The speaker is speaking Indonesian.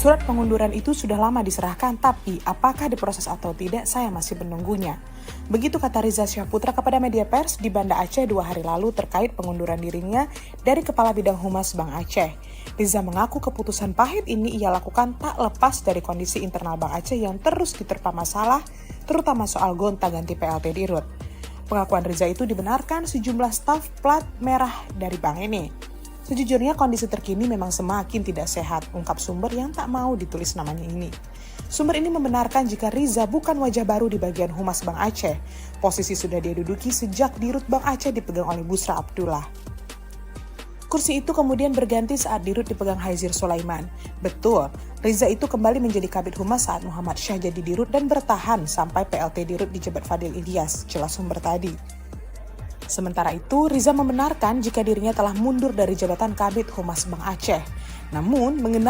Surat pengunduran itu sudah lama diserahkan, tapi apakah diproses atau tidak, saya masih menunggunya. Begitu kata Riza Syahputra kepada media pers di Banda Aceh 2 hari lalu terkait pengunduran dirinya dari Kepala Bidang Humas Bank Aceh. Riza mengaku keputusan pahit ini ia lakukan tak lepas dari kondisi internal Bank Aceh yang terus diterpa masalah, terutama soal gonta-ganti PLT Dirut. Pengakuan Riza itu dibenarkan sejumlah staf plat merah dari bank ini. Sejujurnya kondisi terkini memang semakin tidak sehat, ungkap sumber yang tak mau ditulis namanya ini. Sumber ini membenarkan jika Riza bukan wajah baru di bagian Humas Bank Aceh. Posisi sudah dia duduki sejak Dirut Bank Aceh dipegang oleh Busra Abdullah. Kursi itu kemudian berganti saat Dirut dipegang Haizir Sulaiman. Betul, Riza itu kembali menjadi Kabid Humas saat Muhammad Syah jadi Dirut dan bertahan sampai PLT Dirut dijabat Fadil Ilyas, jelas sumber tadi. Sementara itu, Riza membenarkan jika dirinya telah mundur dari jabatan Kabid Humas Bank Aceh. Namun, mengenai